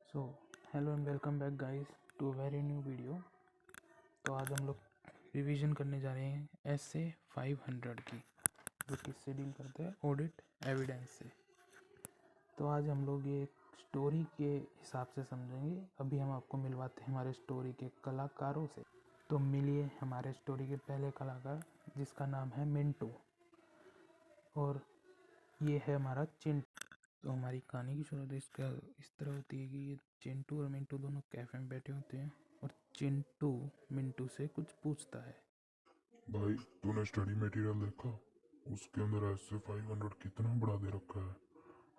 So hello and welcome back guys to very new video. तो आज हम लोग रिवीजन करने जा रहे हैं एसए 500 की, जो किससे डील करते हैं, ऑडिट एविडेंस से। तो आज हम लोग ये स्टोरी के हिसाब से समझेंगे। अभी हम आपको मिलवाते हैं हमारे स्टोरी के कलाकारों से। तो मिलिए हमारे स्टोरी के पहले कलाकार, जिसका नाम है मिंटू, और ये है हमारा चिंटू। तो हमारी कहानी की शुरुआत इस तरह होती है कि ये चिंटू और मिंटू दोनों कैफे में बैठे होते हैं और चिंटू मिंटू से कुछ पूछता है। भाई, तूने स्टडी मटेरियल देखा? उसके अंदर ऐसे 500 कितना बड़ा दे रखा है।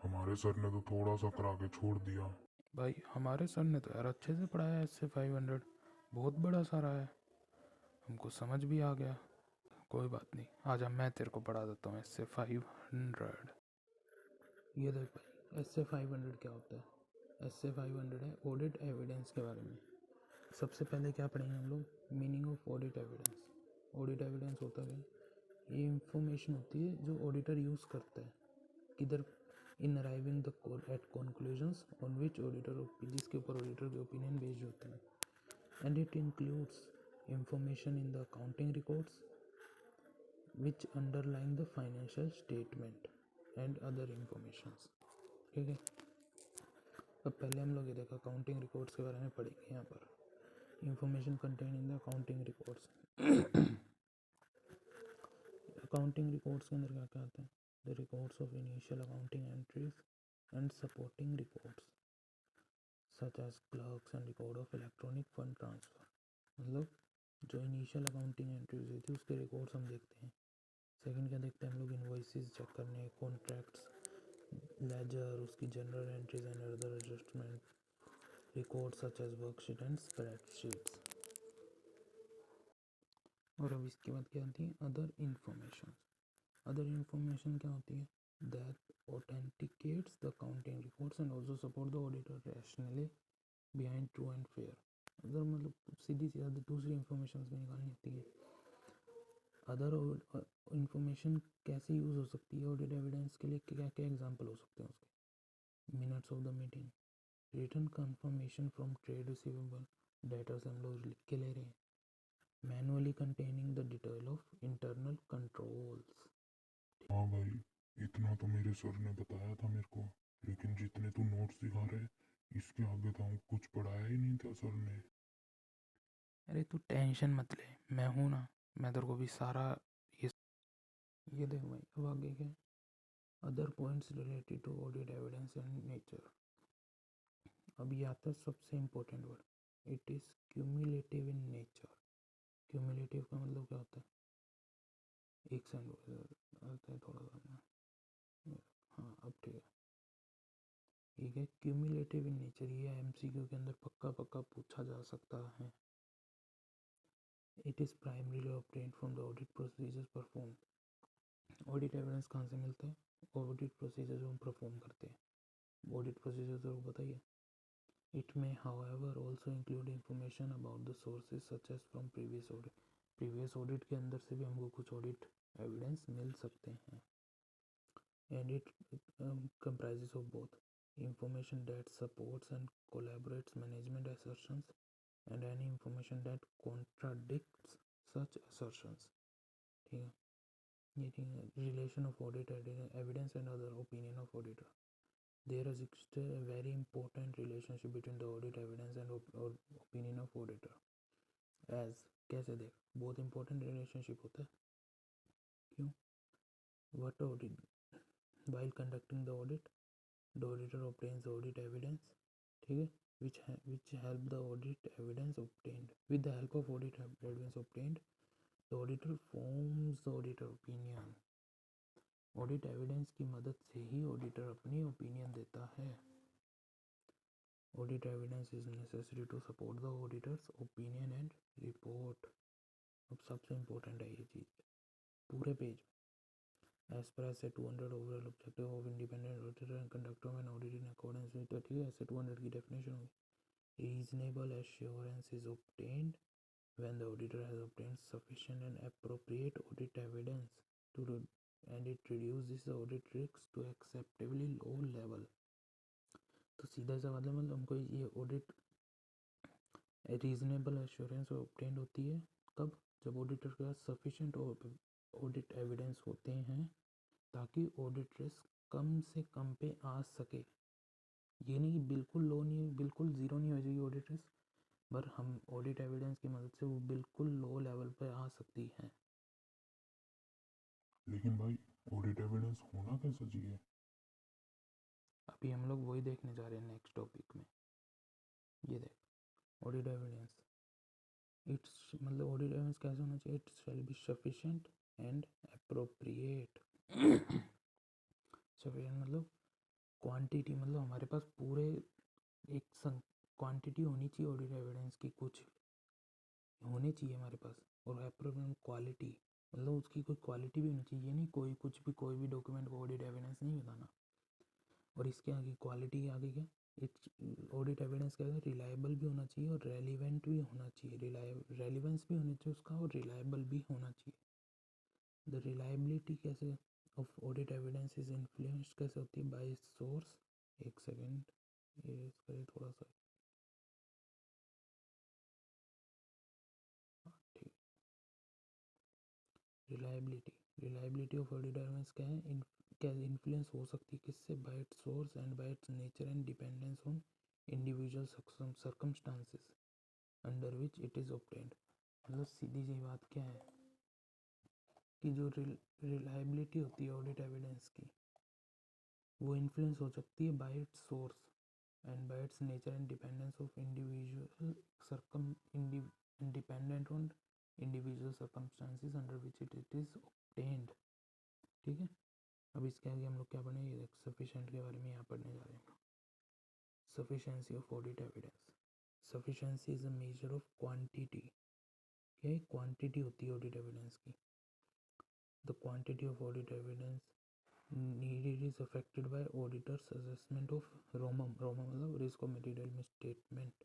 हमारे सर ने तो थोड़ा सा करा के छोड़ दिया। भाई हमारे सर ने तो यार अच्छे से पढ़ाया है, इससे 500 बहुत बड़ा सारा है, हमको समझ भी आ गया। कोई बात नहीं, आजा मैं तेरे को पढ़ा देता हूँ इससे 500। ये देख भाई, एस से 500 क्या होता है। एस से 500 है ऑडिट एविडेंस के बारे में। सबसे पहले क्या पढ़ेंगे हम लोग, meaning of audit evidence. Audit evidence होता है, ये इंफॉर्मेशन होती है जो ऑडिटर यूज़ करता है किधर, in arriving the at conclusions on which auditor, जिसके ऊपर ऑडिटर के ओपिनियन बेस्ड होते हैं। And it includes information in the accounting records which underline the financial statement and other informations. ठीक है, अब पहले हम लोग ये देखा अकाउंटिंग रिकॉर्ड्स के बारे में पढ़ेंगे। यहाँ पर information contain in the accounting records. Accounting records के अंदर क्या क्या आता है, the records of initial accounting entries and supporting records such as clerks and record of electronic fund transfer. मतलब जो इनिशियल अकाउंटिंग एंट्रीज हुई थी उसके रिकॉर्ड्स हम देखते हैं। सेकंड क्या देखते हैं हम लोग, इन्वॉइसेस चेक करने, कॉन्ट्रैक्ट्स, लेजर, उसकी general entries and other adjustment record such as worksheet and spreadsheets. और अब इसके बाद क्या आती है, अदर इंफॉर्मेशन। अदर इंफॉर्मेशन क्या होती है, that authenticates the accounting records and also support the auditor rationally behind true and fair. Other मतलब सीधी सी दूसरी इंफॉर्मेशन भी निकालनी होती है। अदर इंफॉर्मेशन कैसे यूज़ हो सकती है ऑडिट एविडेंस के लिए, क्या क्या एग्जांपल हो सकते हैं उसके, minutes of the meeting, written confirmation from trade receivable, data से हम लोग लिख के ले रहे हैं, manually containing the detail of internal controls. हाँ भाई, इतना तो मेरे सर ने बताया था मेरे को, लेकिन जितने तू नोट्स दिखा रहे, इसके आगे तो कुछ पढ़ाया ही नहीं था सर ने। अरे तू टेंशन मत ले, मैं हूँ ना, मैं तेरे को भी सारा ये देख भाई। अब आगे क्या, other points related to audit evidence and nature. अब ये आता है सबसे important word, it is cumulative in nature. Cumulative का मतलब क्या होता है, एक सेकंड आता है थोड़ा सा, हाँ अब ठीक है। ठीक है, क्यूमुलेटिव इन नेचर, ये एमसीक्यू के अंदर पक्का पक्का पूछा जा सकता है। It is primarily obtained from the audit procedures perform. Audit evidence कहाँ से मिलता है, ऑडिट प्रोसीजर जो हम परफॉर्म करते हैं। ऑडिट प्रोसीजर तो बताइए। It may however also include information about the sources such as from previous audit. Previous audit के अंदर से भी हमको कुछ ऑडिट एविडेंस मिल सकते हैं। And it comprises of both information that supports and collaborates management assertions and any information that contradicts such assertions। ठीक है, ये ठीक है। Relation of audit evidence and other opinion of auditor. There exists a very important relationship between the audit evidence and opinion of auditor। एज कैसे देख, बहुत important relationship होता है। क्यों, what audit, while conducting the audit the auditor obtains the audit evidence, ठीक है, which help the audit evidence obtained, with the help of audit evidence obtained the auditor forms the auditor opinion। Audit evidence की मदद से ही auditor अपनी opinion देता है। Audit evidence is necessary to support the auditor's opinion and report. अब सबसे important है ये चीज़ पूरे page. As per S 200 overall objective of independent auditor and conductor an audit in accordance with, तो ठीक है, एस 200 की डेफिनेशन होगी, reasonable assurance is obtained when the auditor has obtained sufficient and appropriate audit evidence to and it reduces the audit risks to acceptably low level। तो सीधा सा मतलब हमको ये ऑडिट रीजनेबल एश्योरेंस ऑब्टेंड होती है कब, जब ऑडिटर के पास सफिशिएंट ऑडिट एविडेंस होते हैं ताकि ऑडिट रिस्क कम से कम पे आ सके। ये नहीं कि बिल्कुल लो नहीं, बिल्कुल ज़ीरो नहीं हो जाएगी ऑडिट रिस्क, पर हम ऑडिट एविडेंस की मदद से वो बिल्कुल लो लेवल पे आ सकती है। लेकिन भाई ऑडिट एविडेंस होना कैसा चाहिए? अभी हम लोग वही देखने जा रहे हैं नेक्स्ट टॉपिक में। ये देख ऑडिट एविडेंस, इट्स मतलब ऑडिट एविडेंस कैसे होना चाहिए, it shall be sufficient and appropriate. Sufficient मतलब क्वांटिटी, मतलब हमारे पास पूरे एक क्वांटिटी होनी चाहिए ऑडिट एविडेंस की, कुछ होनी चाहिए हमारे पास। और अप्रोप्रिएट क्वालिटी, मतलब उसकी कोई क्वालिटी भी होनी चाहिए, ये नहीं कोई कुछ भी कोई भी डॉक्यूमेंट को ऑडिट एविडेंस नहीं बताना। और इसके आगे क्वालिटी के आगे क्या, एक ऑडिट एविडेंस क्या है, रिलायबल भी होना चाहिए और रेलिवेंट भी होना चाहिए, रेलिवेंस भी होनी चाहिए उसका और रिलायबल भी होना चाहिए। द रिलायबिलिटी कैसे of audit evidence is influenced कैसे होती है, बाय सोर्स। एक सेकेंड ये करें थोड़ा सा, ठीक। रिलायबिलिटी ऑफ ऑडिट एविडेंस क्या है, क्या इन्फ्लुएंस हो सकती है किससे, bye it's source and bye it's nature and dependence on individual circumstances under which it is obtained. मतलब सीधी सी बात क्या है कि जो रिलायबिलिटी होती है ऑडिट एविडेंस की, वो इन्फ्लुएंस हो सकती है bye it's source and bye it's nature and dependence of individual circum independent on individual circumstances under which it is obtained. ठीक है, अब इसके आगे हम लोग क्या पढ़ेंगे, सफिशेंट के बारे में यहाँ पढ़ने जा रहे हैं। Sufficiency of audit evidence, sufficiency is a measure of quantity. क्या क्वांटिटी होती है ऑडिट एविडेंस की, the quantity of audit evidence needed is affected by auditor's assessment of ROMM मतलब risk of material misstatement.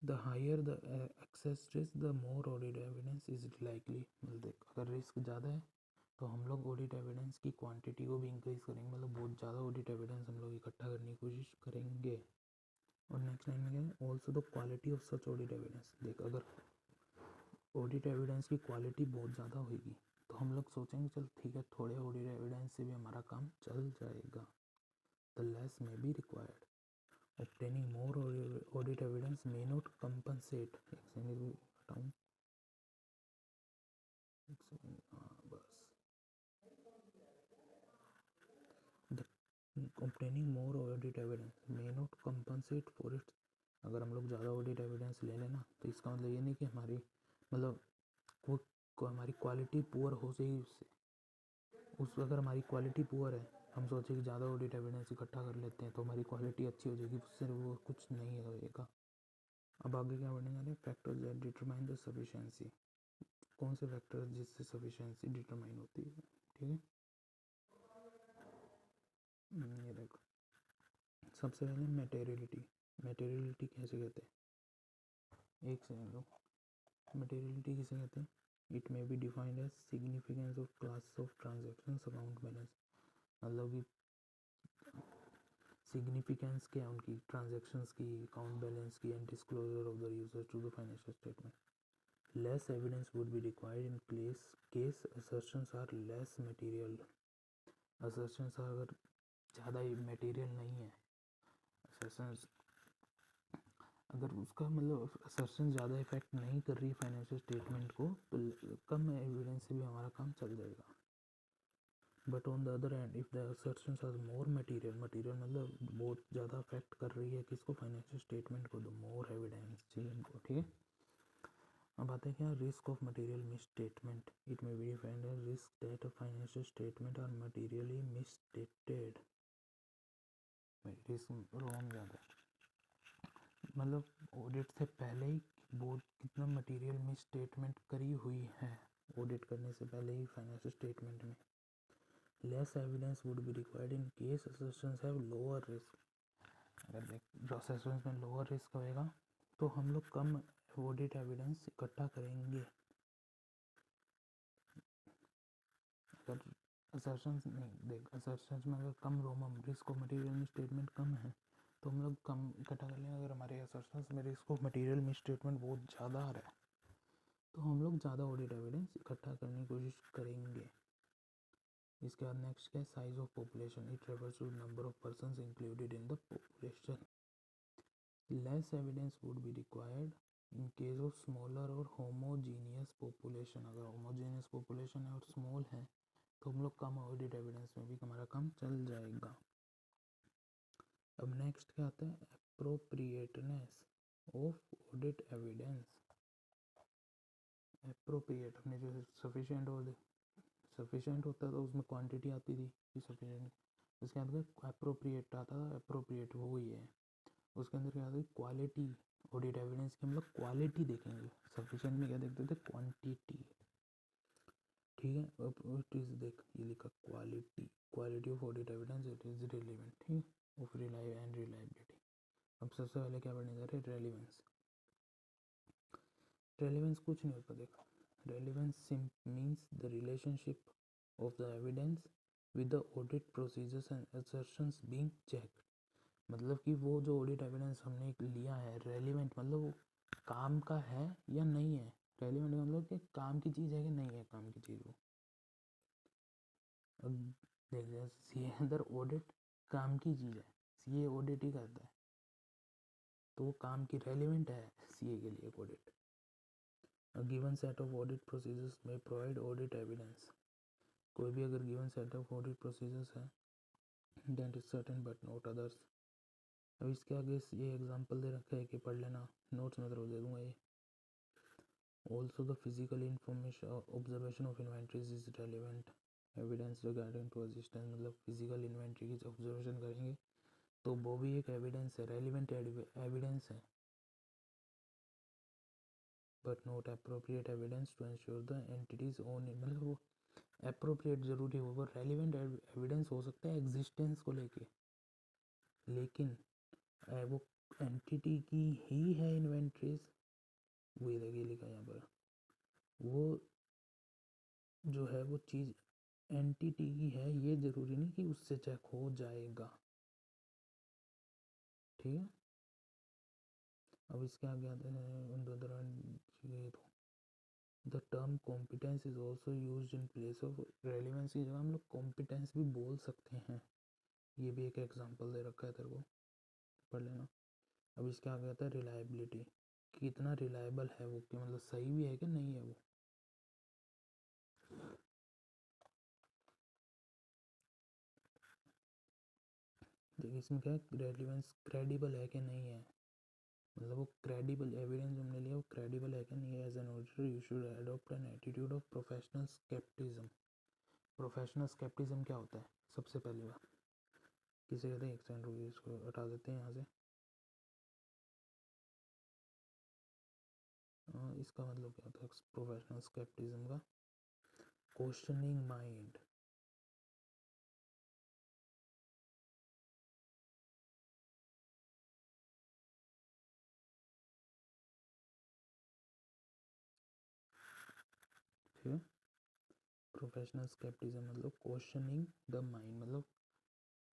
The higher the excess risk, the more audit evidence is likely। मतलब देख अगर risk ज़्यादा है तो हम लोग ऑडिट एविडेंस की क्वांटिटी को भी इंक्रीज करेंगे, मतलब बहुत ज़्यादा ऑडिट एविडेंस हम लोग इकट्ठा करने की कोशिश करेंगे। और नेक्स्ट लाइन में क्या है, also the quality of such audit evidence. देख अगर ऑडिट एविडेंस की क्वालिटी बहुत ज़्यादा होगी तो हम लोग सोचेंगे चल ठीक है थोड़े ऑडिट एविडेंस से भी हमारा काम चल जाएगा। The less may be required, obtaining more audit evidence may not compensate। एक सेकंड हटाऊँ, एक सेकंड, हाँ बस। obtaining more audit evidence may not compensate for it। अगर हम लोग ज़्यादा ऑडिट एविडेंस ले लेना तो इसका मतलब ये नहीं कि हमारी मतलब वो हमारी क्वालिटी पुअर हो जाएगी उससे। अगर हमारी क्वालिटी पुअर है, हम सोचे कि ज़्यादा ऑडिट एविडेंस इकट्ठा कर लेते हैं तो हमारी क्वालिटी अच्छी हो जाएगी, उससे वो कुछ नहीं होएगा। अब आगे क्या बढ़ने जा रहे हैं, factors that determine the sufficiency. कौन से फैक्टर जिससे सफिशिएंसी डिटरमाइन होती है, ठीक है। ये देखो सबसे पहले मटेरियलिटी। मटेरियलिटी कैसे कहते हैं, एक सेकंड लो, मटेरियलिटी किसे कहते हैं, it may be defined as significance of class of transactions account balance. मतलब कि सिग्निफिकेंस क्या है उनकी, ट्रांजैक्शंस की, अकाउंट बैलेंस की, and disclosure of the user to the financial statement. Less evidence would be required in case assertions are less material. Assertions अगर ज़्यादा material नहीं है, असर्शंस अगर उसका मतलब असर्शन ज़्यादा इफेक्ट नहीं कर रही फाइनेंशियल स्टेटमेंट को तो कम एविडेंस से भी हमारा काम चल जाएगा। But on the other hand if the assertions are more material मतलब बहुत ज़्यादा अफेक्ट कर रही है किसको, फाइनेंशियल स्टेटमेंट को, तो मोर एविडेंस चाहिए इनको। ठीक है, अब आते हैं क्या, risk of material misstatement. It may be defined as risk that a financial statement are materially misstated. Risk wrong ज़्यादा मतलब ऑडिट से पहले ही बहुत कितना मटेरियल मिस स्टेटमेंट करी हुई है, ऑडिट करने से पहले ही फाइनेंशियल स्टेटमेंट में। Less evidence would be required in case assertions have lower risk. अगर असर्शंस में लोअर रिस्क होएगा तो हम लोग कम ऑडिट एविडेंस इकट्ठा करेंगे। अगर असर्शंस नहीं, देख असर्शंस में अगर कम risk of material misstatement कम है तो हम लोग कम इकट्ठा कर लेंगे। अगर हमारे असर्शंस में risk of material miss statement बहुत ज़्यादा आ रहा है तो हम लोग ज़्यादा ऑडिट एविडेंस इकट्ठा करने की कोशिश करेंगे। इसके बाद नेक्स्ट क्या है, size of population. It refers to number of persons included in the population. Less evidence would be required in case of smaller और होमोजीनियस पॉपुलेशन। अगर होमोजीनियस पॉपुलेशन है और स्मॉल है तो हम लोग कम ऑडिट एविडेंस में भी हमारा काम चल जाएगा। अब नेक्स्ट क्या आता है, appropriateness of audit evidence. Appropriate अपने जो सफिशिएंट होता है तो उसमें क्वांटिटी आती थी कि सफिशिएंट, उसके अंदर एप्रोप्रिएट आता था, एप्रोप्रिएट वो ही है। उसके अंदर क्या आता है, क्वालिटी। ऑडिट एविडेंस की हम लोग क्वालिटी देखेंगे, सफिशिएंट में क्या देखते थे, क्वांटिटी। ठीक है, अब इट इज देख ये लिखा quality, quality of audit evidence, it is relevant, ठीक है, ऑफ रिलायबिलिटी। अब सबसे पहले क्या पढ़ने जा रहे हैं, रेलिवेंस। रेलिवेंस कुछ नहीं होता, देखो relevance means the relationship of the evidence with the audit procedures and assertions being checked. मतलब कि वो जो ऑडिट एविडेंस हमने लिया है, रेलिवेंट मतलब वो काम का है या नहीं है। रेलिवेंट मतलब कि काम की चीज़ है कि नहीं है काम की चीज़ वो। अब देख सीए अंदर ऑडिट काम की चीज़ है, सीए ऑडिट ही करता है तो वो काम की रेलिवेंट है सीए के लिए audit. A given set of audit procedures may provide audit evidence. कोई भी अगर given set of audit procedures है that is certain but not others। अब इसके आगे ये एग्जांपल दे रखा है कि पढ़ लेना, नोट्स में जरूर दे दूंगा ये। Also the physical information observation of inventories is relevant evidence regarding to existence। मतलब फिजिकल इन्वेंट्री की ऑब्जर्वेशन करेंगे तो वो भी एक एविडेंस है, रेलिवेंट एविडेंस है, but not appropriate evidence to ensure the entity's own. मतलब वो अप्रोप्रिएट जरूरी हो, वो रेलिवेंट एविडेंस हो सकता है एग्जिस्टेंस को लेके, लेकिन वो एंटिटी की ही है इन्वेंट्रीज, वो देखिए लिखा यहाँ पर, वो जो है वो चीज़ एंटिटी की है, ये जरूरी नहीं कि उससे चेक हो जाएगा। ठीक है, अब इसके आगे आते हैं, the term competence is also use in place of relevance की जगह हम लोग कॉम्पिटेंस भी बोल सकते हैं। ये भी एक एग्जांपल दे रखा है तेरे को, पढ़ लेना। अब इसके आगे आता है रिलायबिलिटी, कितना रिलायबल है वो, कि मतलब सही भी है कि नहीं है वो। देखिए इसमें क्या है, रेलिवेंस क्रेडिबल है कि नहीं है, मतलब वो क्रेडिबल एविडेंस हमने लिया वो क्रेडिबल है कि नहीं है। As an auditor you should adopt an attitude of professional scepticism. Professional scepticism क्या होता है, सबसे पहली बात किसे कहते हैं, एक सेकंड रुकिए इसको हटा देते हैं यहाँ से। इसका मतलब क्या होता है प्रोफेशनल स्केप्टिज्म का, क्वेश्चनिंग माइंड। ठीक है, प्रोफेशनल स्केप्टिज्म मतलब क्वेश्चनिंग द माइंड, मतलब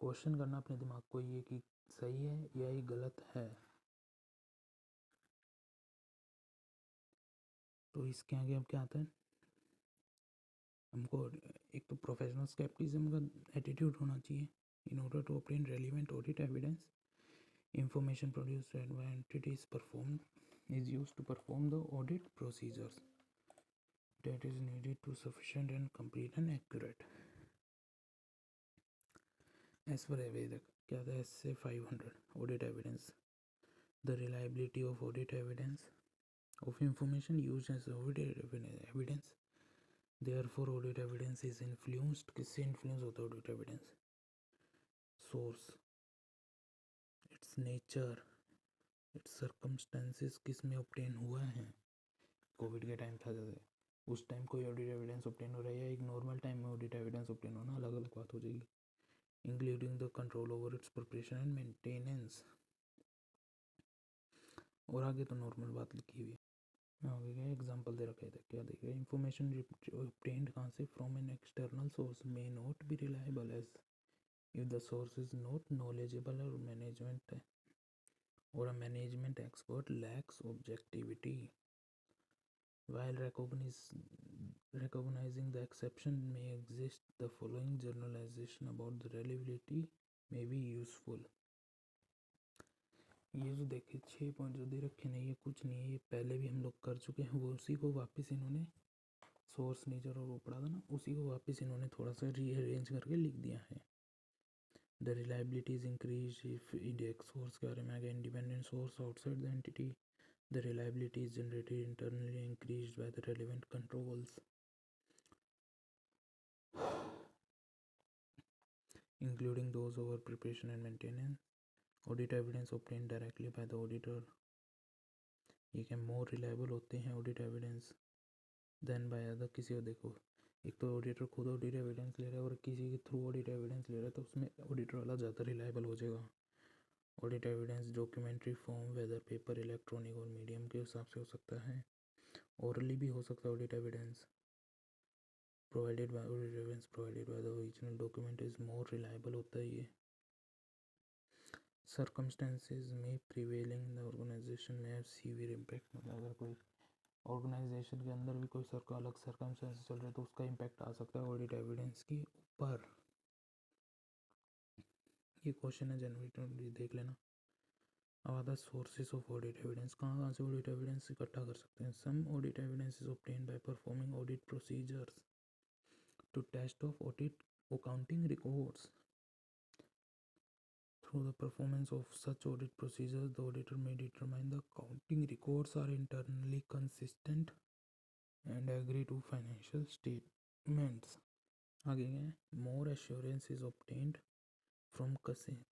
क्वेश्चन करना अपने दिमाग को, ये कि सही है या ये गलत है। तो इसके आगे अब क्या आता है, हमको एक तो प्रोफेशनल स्केप्टिज्म का एटीट्यूड होना चाहिए in order to obtain relevant audit evidence. Information produced by entities perform is used to perform the audit procedures that is needed to sufficient and complete and accurate as per Vedic। क्या था SC 500 audit evidence, the reliability of audit evidence of information used as audit evidence। therefore audit evidence is influenced, किससे influence होता है audit evidence, source, its nature, its circumstances, किस में obtain हुआ है। Covid के टाइम था जैसे, उस टाइम कोई ऑडिट एविडेंस ऑब्टेन हो रहा है या एक नॉर्मल टाइम में ऑडिट एविडेंस ऑब्टेन होना अलग अलग बात हो जाएगी। Including the control over it's preparation and maintenance. और आगे तो नॉर्मल बात लिखी हुई है। आगे क्या एग्जांपल दे रखा है, क्या देख रहे हैं, इंफॉर्मेशन obtained कहाँ से, from an external source may not be reliable as if the source is not knowledgeable or a management expert lacks objectivity. While recognizing the exception may exist, the following generalization about the reliability may be useful. ये जो देखिए 6 point जो दे रखे हैं, ये कुछ नहीं है, ये पहले भी हम लोग कर चुके हैं, वो उसी को वापस इन्होंने सोर्स नेचर और वो पढ़ा था ना, उसी को वापस इन्होंने थोड़ा सा रीअरेंज करके लिख दिया है. The reliability is increased if index source के बारे में आ गया, independent source outside the entity. The reliability is generated internally and increased by the relevant controls, including those over preparation and maintenance. Audit evidence obtained directly by the auditor. ये क्या more reliable होते हैं audit evidence than by other. किसी को देखो, एक तो auditor खुद ऑडिट एविडेंस ले रहा है और किसी के थ्रू ऑडिट एविडेंस ले रहा है, तो उसमें ऑडिटर वाला ज़्यादा रिलायबल हो जाएगा. Audit evidence documentary form, whether paper, electronic और मीडियम के हिसाब से हो सकता है, ओरली भी हो सकता है. Audit evidence provided by audit evidence provided by the original document is more reliable होता है. ये सर्कमस्टेंसेज में प्रिवेलिंग द ऑर्गेनाइजेशन में सीवियर इम्पैक्ट, मतलब अगर कोई ऑर्गेनाइजेशन के अंदर भी कोई अलग सर्कमस्टेंसेस चल रहे तो उसका इम्पैक्ट आ सकता है ऑडिट एविडेंस के ऊपर. ये क्वेश्चन है जनवरी, देख लेना. अब आता है सोर्सेज ऑफ ऑडिट एविडेंस, कहाँ से ऑडिट एविडेंस इकट्ठा कर सकते हैं. Some audit evidence is obtained by performing audit procedures to test of audit accounting records. Through the performance of such audit procedures, the auditor may determine the accounting records are internally consistent and agree to financial statements. आगे क्या है, more assurance is obtained from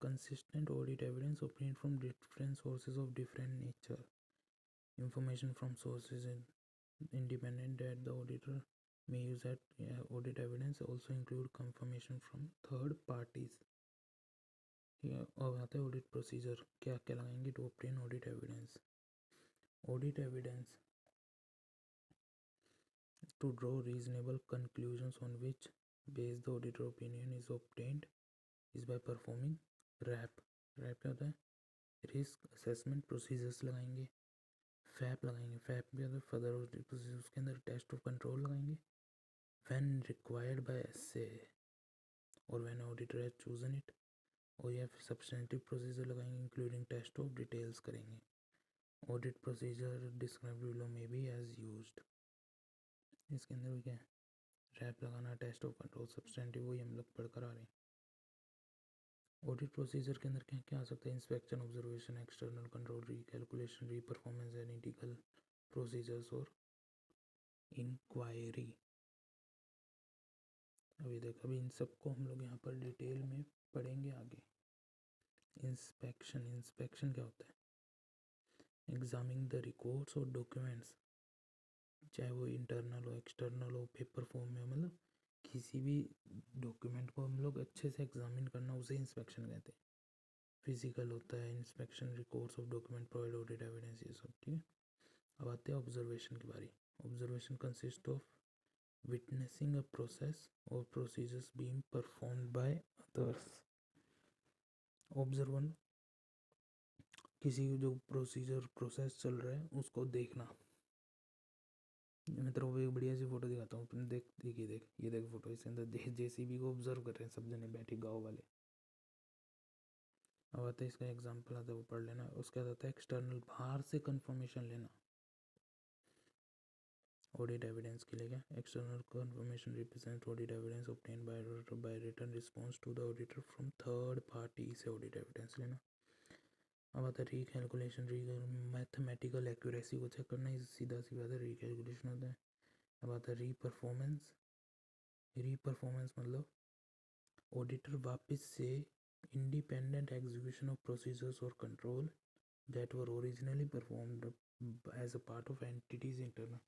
consistent audit evidence obtained from different sources of different nature. Information from sources independent that the auditor may use at audit evidence also include confirmation from third parties. और आता है audit procedure, क्या क्या लगाएंगे to obtain audit evidence. Audit evidence to draw reasonable conclusions on which base the auditor opinion is obtained is by performing RAP. RAP क्या होता है, risk assessment procedures लगाएंगे. फैप लगाएंगे, फैप भी होता है फर्दर ऑडिट प्रोसीजर, उसके अंदर टेस्ट ऑफ कंट्रोल लगाएंगे. व्हेन रिक्वायर्ड बाय एसए और when auditor has chosen it, और या फिर सब्सटेंटिव प्रोसीजर लगाएंगे इंक्लूडिंग टेस्ट ऑफ डिटेल्स करेंगे. ऑडिट प्रोसीजर डिस्क्राइब बिलो में भी एज यूज्ड. इसके अंदर भी क्या है, रैप लगाना, टेस्ट ऑफ कंट्रोल, सब्सटेंटिव, वही हम लोग पढ़कर आ रहे हैं. ऑडिट प्रोसीजर के अंदर क्या क्या आ सकता है, inspection, observation, external control, recalculation, reperformance, analytical procedures और इंक्वायरी. अभी देख, अभी इन सबको हम लोग यहाँ पर डिटेल में पढ़ेंगे आगे. इंस्पेक्शन, इंस्पेक्शन क्या होता है, एग्जामिनिंग द रिकॉर्ड्स और डॉक्यूमेंट्स, चाहे वो इंटरनल हो एक्सटर्नल हो पेपर फॉर्म में, मतलब किसी भी डॉक्यूमेंट को हम लोग अच्छे से एग्जामिन करना, उसे इंस्पेक्शन कहते हैं. फिजिकल होता है inspection, records of document provide audit evidence, ये सब ठीक है. अब आते हैं ऑब्जर्वेशन की बारी. Observation consist of witnessing a process or procedures being performed by others. Observation, किसी जो प्रोसीजर प्रोसेस चल रहा है उसको देखना. मैं तेरे को एक बढ़िया सी फोटो दिखाता हूँ, तुम देख, देख ये देख फोटो, इसके अंदर देख जेसीबी को ऑब्जर्व कर रहे हैं सब जने बैठे गाँव वाले. अब आता है इसका एग्जांपल आता है, वो पढ़ लेना. उसके बाद आता है एक्सटर्नल, बाहर से कंफर्मेशन लेना. ऑडिट एविडेंस के लिए क्या, external confirmation represent audit evidence obtained by auditor by written response to the auditor from third party से ऑडिट एविडेंस लेना. अब आता है रिकैलकुलेशन, मैथमेटिकल एक्यूरेसी को चेक करना, सीधा सी बात है, रिकैलकुलेशन होता है. अब आता है रीपरफॉर्मेंस. रीपरफॉर्मेंस मतलब ऑडिटर वापस से इंडिपेंडेंट एग्जीक्यूशन ऑफ प्रोसीजर्स और control that were originally performed as a part of entity's internal.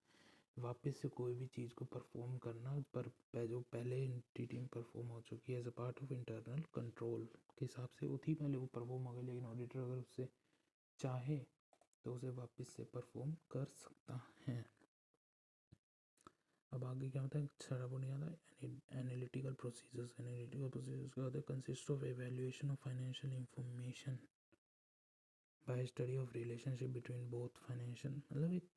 वापस से कोई भी चीज़ को परफॉर्म करना पर जो पहले एंटिटी में परफॉर्म हो चुकी है as a part of internal control के हिसाब से वो थी पहले, वो परफॉर्म हो गई. लेकिन ऑडिटर अगर उससे चाहे तो उसे वापस से परफॉर्म कर सकता है। अब आगे क्या होता है, सारा वो नहीं आता। एनालिटिकल प्रोसीजर्स क्या होता है, consist of evaluation of financial information bye study of relationship between both financial, मतलब एक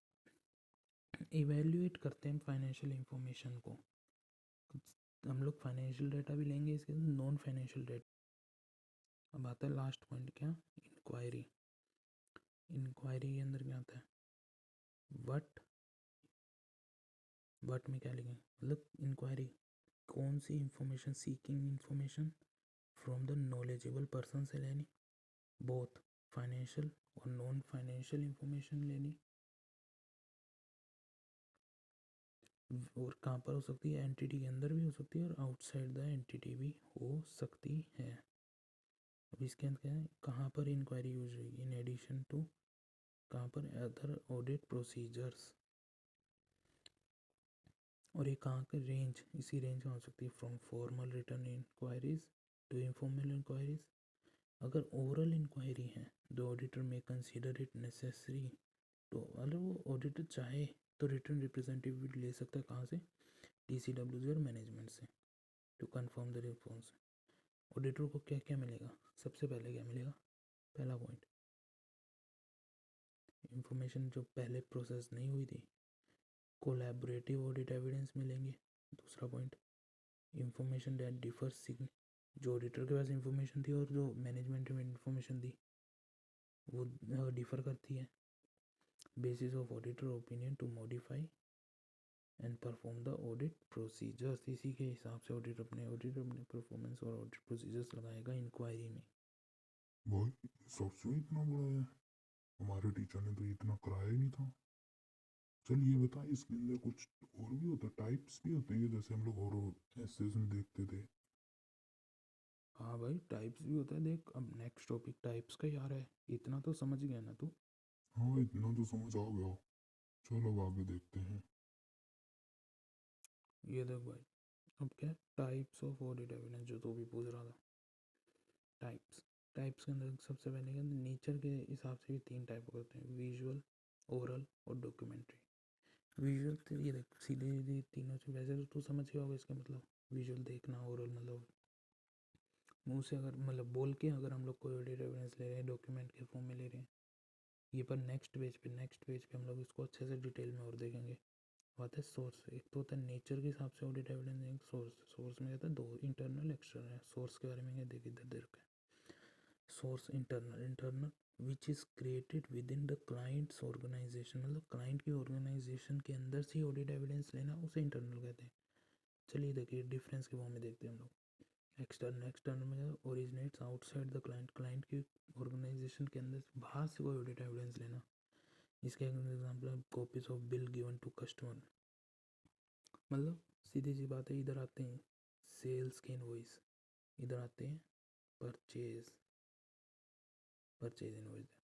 इवेल्युएट करते हैं फाइनेंशियल इंफॉर्मेशन को। हम लोग फाइनेंशियल डाटा भी लेंगे, इसके नॉन फाइनेंशियल डाटा। अब आता है लास्ट पॉइंट, क्या, इंक्वायरी। इंक्वायरी के अंदर क्या आता है, वट में क्या लिखेंगे, मतलब इंक्वायरी कौन सी information, seeking information from the knowledgeable person से लेनी, बोथ फाइनेंशियल और नॉन फाइनेंशियल इंफॉर्मेशन लेनी। और कहाँ पर हो सकती है, एंटिटी के अंदर भी हो सकती है और आउटसाइड द एंटिटी भी हो सकती है। अब इसके अंदर क्या है, कहाँ पर इंक्वायरी यूज होगी, इन एडिशन टू, कहाँ पर, अदर ऑडिट प्रोसीजर्स। और ये कहाँ के रेंज, इसी रेंज में हो सकती है, from formal return inquiries to informal inquiries. अगर ओरल इंक्वायरी है, the auditor may consider it necessary, तो अगर वो ऑडिटर चाहे तो रिटर्न रिप्रेजेंटेटिव भी ले सकता है, कहाँ से, TCWG और मैनेजमेंट से, to confirm the response. Auditor को क्या क्या मिलेगा, सबसे पहले क्या मिलेगा, पहला पॉइंट, इंफॉर्मेशन जो पहले प्रोसेस नहीं हुई थी, कोलैबोरेटिव ऑडिट एविडेंस मिलेंगे। दूसरा पॉइंट, इंफॉर्मेशन दैट डिफर, जो ऑडिटर के पास इंफॉर्मेशन थी और जो मैनेजमेंट में इंफॉर्मेशन थी वो डिफर करती है। Basis of auditor opinion to modify and perform the audit procedures, इसी के हिसाब से ऑडिटर अपने परफॉर्मेंस और ऑडिट प्रोसीजर्स लगाएगा इंक्वायरी में। भाई सच में इतना बड़ा है, हमारे टीचर ने तो इतना कराया ही नहीं था। चल ये बता, इसके अंदर कुछ और भी होता है, टाइप्स भी होते हैं जैसे हम लोग और एसेस में देखते थे। हाँ भाई, टाइप्स भी होता है, देख अब नेक्स्ट टॉपिक टाइप्स का यार है, इतना तो समझ गया ना तू। हाँ इतना तो समझ आ गया। चलो अब आगे देखते हैं। ये देख भाई, अब क्या, टाइप्स ऑफ ऑडिट एविडेंस, जो तू भी पूछ रहा था। टाइप्स टाइप्स के अंदर सबसे पहले क्या, नेचर के हिसाब से भी तीन टाइप होते हैं, विजुअल, ओरल और डॉक्यूमेंट्री। विजुअल तो ये देख, सीधे सीधे तीनों से, वैसे तो तू समझ गया होगा इसका मतलब, विजुअल देखना, ओरल मतलब मुंह से, अगर मतलब बोल के अगर हम लोग कोई ऑडिट एविडेंस ले रहे हैं, डॉक्यूमेंट के फॉर्म में ले रहे हैं, ये पर नेक्स्ट पेज पे हम लोग इसको अच्छे से डिटेल में और देखेंगे। बात है सोर्स, एक तो होता है नेचर के हिसाब से ऑडिट एविडेंस, एक सोर्स में कहता है दो, इंटरनल एक्सटर्नल। सोर्स के बारे में देख, इधर दे रखा है, source internal which is created within the client's organisation, मतलब क्लाइंट की ऑर्गेनाइजेशन के अंदर से ऑडिट एविडेंस लेना, उसे इंटरनल कहते हैं। चलिए देखिए डिफरेंस के फॉर्म में देखते हैं हम लोग। एक्सटर्नल में originates outside the client, client की ऑर्गेनाइजेशन के अंदर से, बाहर से कोई ऑडिट एविडेंस लेना। इसके एग्जाम्पल है copies of bill given to customer, मतलब सीधी सी बात है, इधर आते हैं सेल्स के इनवॉइस, इधर आते हैं परचेज इनवॉइस,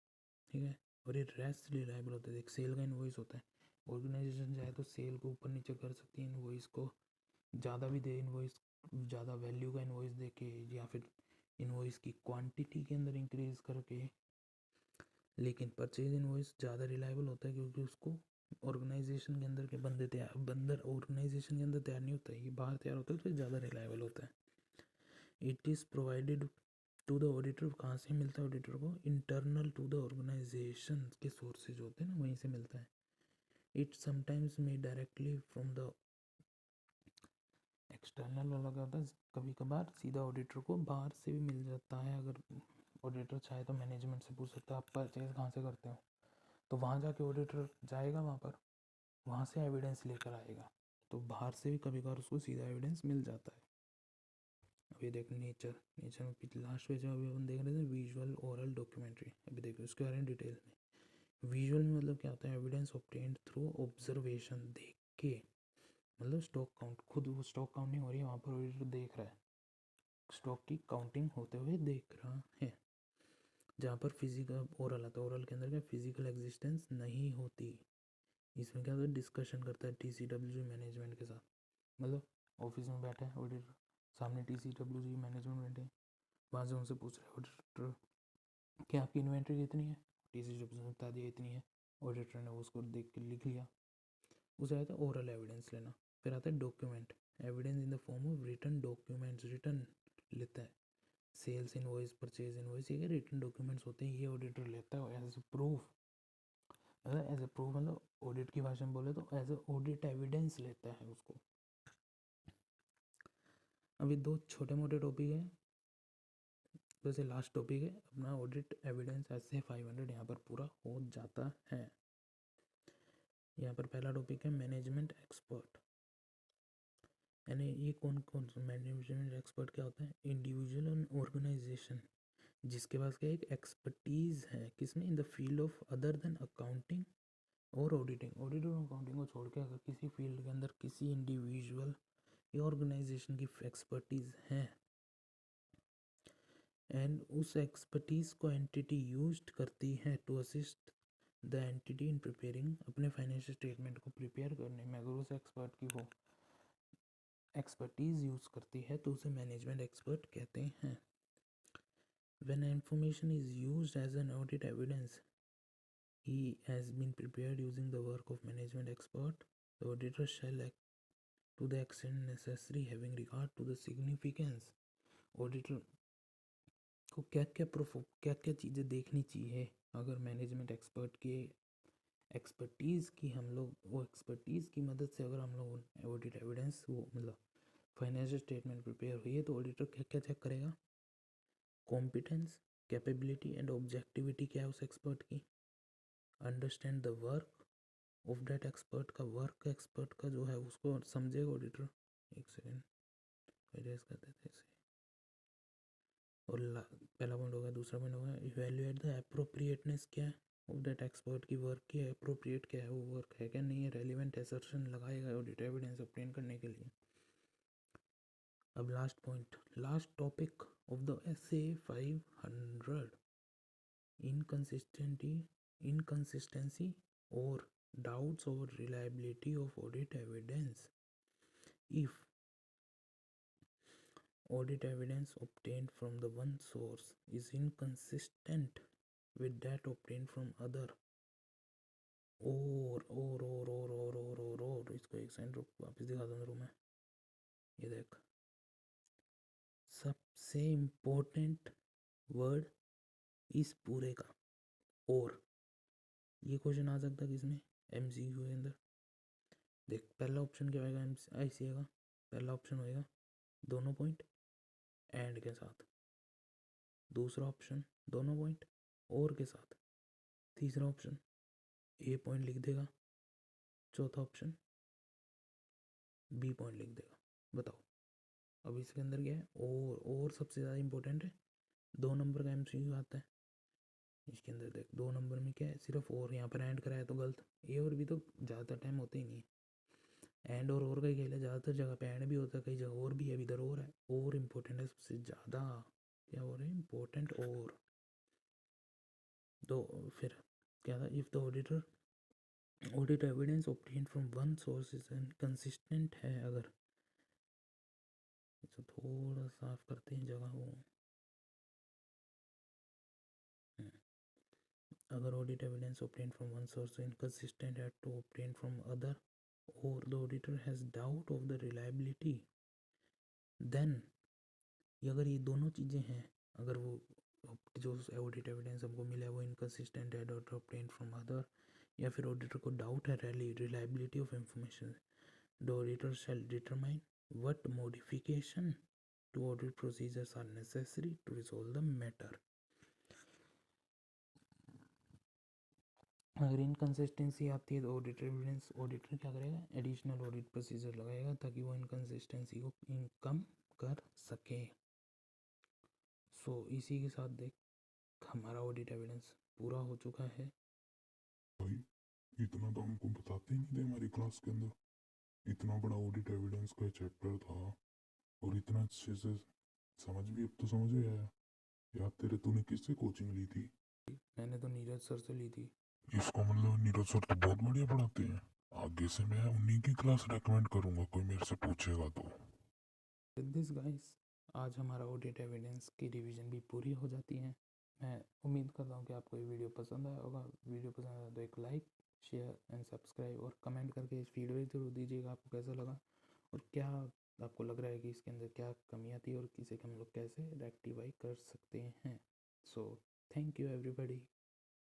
ठीक है। और ये रेस्ट रिलायबल होता है, एक सेल का इनवॉइस होता है, ऑर्गेनाइजेशन चाहे तो सेल को ऊपर नीचे कर सकती है, इनवॉइस को ज़्यादा भी दे, इनवॉइस ज़्यादा वैल्यू का इनवॉइस दे के, या फिर इनवॉइस की क्वांटिटी के अंदर इंक्रीज करके। लेकिन परचेज इनवॉइस ज़्यादा रिलायबल होता है, क्योंकि उसको ऑर्गेनाइजेशन के अंदर के बंदर ऑर्गेनाइजेशन के अंदर तैयार नहीं होता है, ये बाहर तैयार होता है, तो ज़्यादा रिलायबल होता है। It is provided to the auditor, कहाँ से मिलता है ऑडिटर को, इंटरनल टू द ऑर्गेनाइजेशन के सोर्सेज होते हैं ना, वहीं से मिलता है। It sometimes may directly from the external वाला, क्या होता है कभी कभार सीधा ऑडिटर को बाहर से भी मिल जाता है। अगर ऑडिटर चाहे तो मैनेजमेंट से पूछ सकता है आप परचेज कहाँ से करते हो, तो वहाँ जाके ऑडिटर जाएगा वहाँ पर, वहाँ से एविडेंस लेकर आएगा, तो बाहर से भी कभी कभार उसको सीधा एविडेंस मिल जाता है। अभी देख नेचर में लास्ट पेज में अभी अपन देख रहे थे विजुअल, ओरल, डॉक्यूमेंट्री। अभी देखो इसके बारे में डिटेल में। विजुअल में मतलब क्या होता है, एविडेंस ऑब्टेन्ड थ्रू ऑब्जर्वेशन, देख के, मतलब स्टॉक काउंट, खुद वो स्टॉक काउंटिंग हो रही है वहाँ पर, ऑडिटर देख रहा है, स्टॉक की काउंटिंग होते हुए देख रहा है। जहाँ पर फिजिकल, ओरल आता है, ओरल के अंदर क्या फिजिकल एग्जिस्टेंस नहीं होती। इसमें क्या होता है, डिस्कशन करता है TCWG मैनेजमेंट के साथ, मतलब ऑफिस में बैठे हैं ऑडिटर, सामने TCWG मैनेजमेंट बैठे हैं, वहाँ से उनसे पूछ रहे हैं ऑडिटर कि आपकी इन्वेंट्री कितनी है, टीसी रिप्रेजेंटेशन बता दिया इतनी है, ऑडिटर ने उसको देख के लिख लिया। उसे आता है ओरल एविडेंस लेना। फिर आता है document, evidence in the form of written documents, written लेता है। सेल्स इनवॉइस, परचेज इनवॉइस, ये रिटन डॉक्यूमेंट्स होते हैं, ये ऑडिटर लेता है एज ए प्रूफ। अगर एज ए प्रूफ मतलब ऑडिट की भाषा में बोले तो एज ए ऑडिट एविडेंस लेता है उसको। अभी दो छोटे मोटे टॉपिक है, वैसे लास्ट टॉपिक है अपना ऑडिट एविडेंस ऐसे 500 यहाँ पर पूरा हो जाता है। यहाँ पर पहला टॉपिक है मैनेजमेंट एक्सपर्ट। यानी ये कौन कौन सा मैनेजमेंट एक्सपर्ट क्या होता है? इंडिविजुअल एंड ऑर्गेनाइजेशन जिसके पास क्या एक एक्सपर्टीज है, किसमें? In the field of other than accounting और ऑडिटिंग। ऑडिट और अकाउंटिंग को छोड़ के अगर किसी फील्ड के अंदर किसी इंडिविजुअल या ऑर्गेनाइजेशन की एक्सपर्टीज है एंड उस एक्सपर्टीज को एंटिटी यूज्ड करती है to assist the entity in preparing, अपने फाइनेंशियल स्टेटमेंट को प्रिपेयर करने में अगर उस एक्सपर्ट की वो एक्सपर्टीज यूज करती है तो उसे मैनेजमेंट एक्सपर्ट कहते हैं। When information is used as an audit evidence he has been prepared using the work of management expert, the auditor shall act to the extent necessary having regard to the significance। Auditor को क्या क्या चीज़ें देखनी चाहिए अगर management expert के expertise की हम लोग वो एक्सपर्टीज़ की मदद से अगर हम लोग ऑडिट एविडेंस वो मतलब फाइनेंशियल स्टेटमेंट प्रिपेयर हुई है तो ऑडिटर क्या क्या चेक करेगा? कॉम्पिटेंस, कैपेबिलिटी एंड ऑब्जेक्टिविटी क्या है उस एक्सपर्ट की। Understand the work of that expert का वर्क एक्सपर्ट का जो है उसको समझेगा ऑडिटर। एक सेकेंड इरेज कर देते हैं। और पहला पॉइंट हो गया। दूसरा पॉइंट हो गया इवेल्युएट द अप्रोप्रिएटनेस क्या है ऑफ डेट एक्सपर्ट की वर्क की, अप्रोप्रिएट क्या है वो वर्क है क्या नहीं है, रेलिवेंट असर्शन लगाएगा ऑडिट एविडेंस ऑब्टेन करने के लिए। अब last point, last topic of the SA 500, inconsistency और doubts over reliability of audit evidence. If audit evidence obtained from the one source is inconsistent with that obtained from other, और इसको एक second रुक वापस दिखा दूँ मैं। ये देख सबसे इम्पोर्टेंट वर्ड इस पूरे का और, ये क्वेश्चन आ सकता है किसमें? एमसीक्यू के अंदर। देख पहला ऑप्शन क्या होगा आईसीए का? पहला ऑप्शन होएगा दोनों पॉइंट एंड के साथ, दूसरा ऑप्शन दोनों पॉइंट और के साथ, तीसरा ऑप्शन ए पॉइंट लिख देगा, चौथा ऑप्शन बी पॉइंट लिख देगा। बताओ अब इसके अंदर क्या है? और सबसे ज़्यादा इंपॉर्टेंट है 2 नंबर का एमसीक्यू आता है इसके अंदर। देख 2 नंबर में क्या है? सिर्फ और, यहाँ पर एंड कराया तो गलत। ए और बी तो ज़्यादातर टाइम होते ही नहीं है, एंड और का ही खेल है। ज़्यादातर जगह पे एंड भी होता है, कई जगह और भी है, इधर और है। और इम्पोर्टेंट है सबसे ज़्यादा, क्या हो रहा है इम्पोर्टेंट और। तो फिर क्या था? If the audit evidence obtained from one source is inconsistent है, अगर इसको थोड़ा साफ करते हैं जगह वो, अगर audit evidence obtained from one source inconsistent है टू ऑब्टेन फ्रॉम अदर, और the auditor has doubt of the reliability, then अगर ये दोनों चीज़ें हैं, अगर वो जो ऑडिट एविडेंस हमको मिला है वो इनकंसिस्टेंट है डॉट ऑब्टेन फ्रॉम अदर, या फिर ऑडिटर को डाउट है reliability of information, the auditor shall determine what modification to audit procedures are necessary to resolve the matter. अगर इनकंसिस्टेंसी आती है तो ऑडिटर एविडेंस ऑडिटर क्या करेगा? एडिशनल ऑडिट प्रोसीजर लगाएगा ताकि वो इनकंसिस्टेंसी को कम कर सके। सो इसी के साथ देख हमारा ऑडिट एविडेंस पूरा हो चुका है। भाई इतना तो हमको बताते ही नहीं थे हमारी क्लास के अंदर। इतना बड़ा ऑडिट एविडेंस का चैप्टर था और इतना अच्छे से समझ भी अब तो समझ में आया। याद तेरे तूने किससे कोचिंग ली थी? मैंने तो नीरज सर से ली थी। इसका मतलब नीरज सर तो बहुत बढ़िया पढ़ाते हैं। आगे से मैं उन्हीं की क्लास रेकमेंड करूंगा कोई मेरे से पूछेगा तो। विद दिस गाइस आज हमारा ऑडिट एविडेंस की रिवीजन भी पूरी हो जाती है। मैं उम्मीद करता हूँ कि आपको ये वीडियो पसंद आया होगा। वीडियो पसंद आया तो एक लाइक, शेयर एंड सब्सक्राइब और कमेंट करके फीडबैक जरूर दीजिएगा आपको कैसा लगा और क्या आपको लग रहा है कि इसके अंदर क्या कमियाँ थी और इसे हम लोग कैसे रेक्टिफाई कर सकते हैं। So thank you everybody.